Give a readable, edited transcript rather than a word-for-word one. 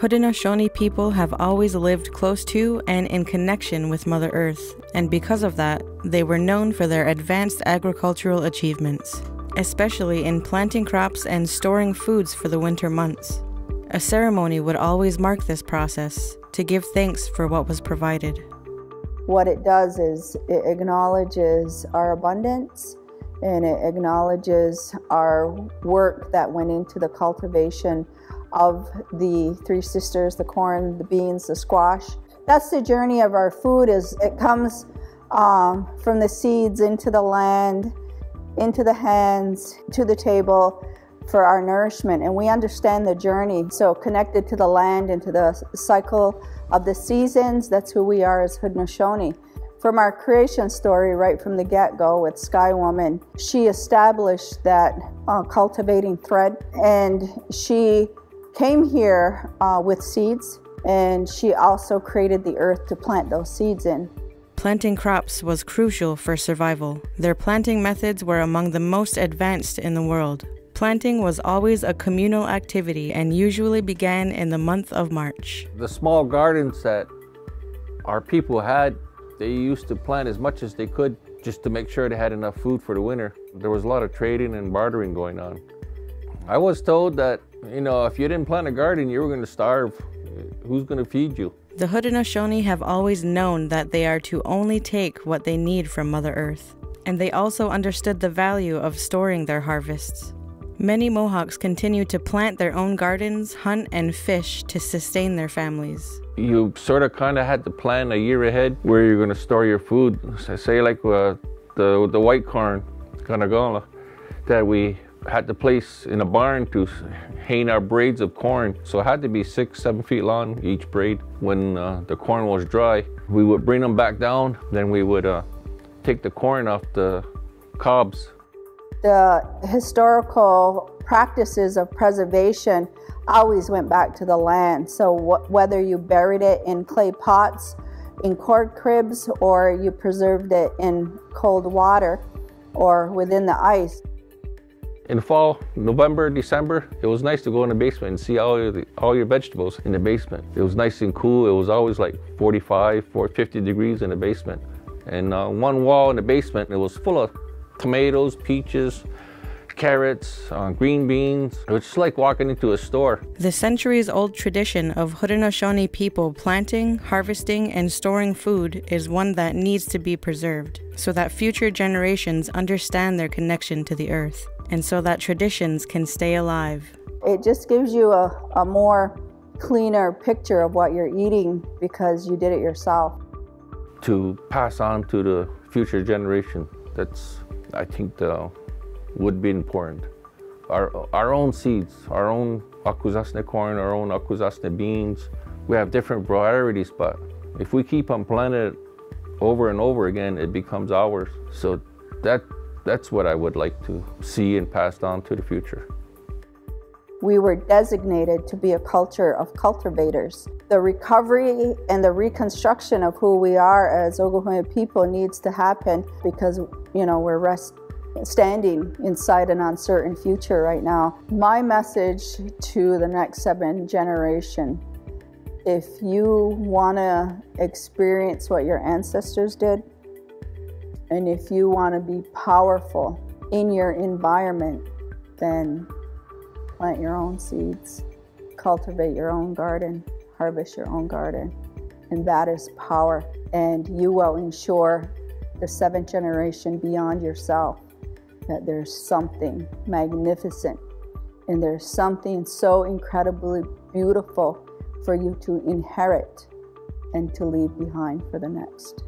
Haudenosaunee people have always lived close to and in connection with Mother Earth, and because of that, they were known for their advanced agricultural achievements, especially in planting crops and storing foods for the winter months. A ceremony would always mark this process to give thanks for what was provided. What it does is it acknowledges our abundance, and it acknowledges our work that went into the cultivation of the Three Sisters, the corn, the beans, the squash. That's the journey of our food. Is it comes from the seeds into the land, into the hands, to the table for our nourishment. And we understand the journey. So connected to the land and to the cycle of the seasons, that's who we are as Haudenosaunee. From our creation story, right from the get-go with Sky Woman, she established that cultivating thread, and she came here with seeds, and she also created the earth to plant those seeds in. Planting crops was crucial for survival. Their planting methods were among the most advanced in the world. Planting was always a communal activity and usually began in the month of March. The small gardens that our people had, they used to plant as much as they could just to make sure they had enough food for the winter. There was a lot of trading and bartering going on. I was told that, if you didn't plant a garden, you were going to starve. Who's going to feed you? The Haudenosaunee have always known that they are to only take what they need from Mother Earth, and they also understood the value of storing their harvests. Many Mohawks continue to plant their own gardens, hunt, and fish to sustain their families. You sort of kind of had to plan a year ahead where you're going to store your food. So say like the white corn, Kanagala, that we had to place in a barn to hang our braids of corn. So it had to be 6-7 feet long, each braid. When the corn was dry, we would bring them back down. Then we would take the corn off the cobs. The historical practices of preservation always went back to the land. So whether you buried it in clay pots, in cord cribs, or you preserved it in cold water or within the ice. In fall, November, December, it was nice to go in the basement and see all your vegetables in the basement. It was nice and cool. It was always like 45, 50 degrees in the basement. And one wall in the basement, it was full of tomatoes, peaches, carrots, green beans. It was just like walking into a store. The centuries-old tradition of Haudenosaunee people planting, harvesting, and storing food is one that needs to be preserved so that future generations understand their connection to the earth, and so that traditions can stay alive. It just gives you a more cleaner picture of what you're eating because you did it yourself. To pass on to the future generation, that's, I think, would be important. Our own seeds, our own Akwesasne corn, our own Akwesasne beans. We have different varieties, but if we keep on planting it over and over again, it becomes ours. So that's what I would like to see and passed on to the future. We were designated to be a culture of cultivators. The recovery and the reconstruction of who we are as Oglala people needs to happen because, we're standing inside an uncertain future right now. My message to the next 7 generation, if you want to experience what your ancestors did, and if you want to be powerful in your environment, then plant your own seeds, cultivate your own garden, harvest your own garden, and that is power. And you will ensure the 7th generation beyond yourself that there's something magnificent and there's something so incredibly beautiful for you to inherit and to leave behind for the next.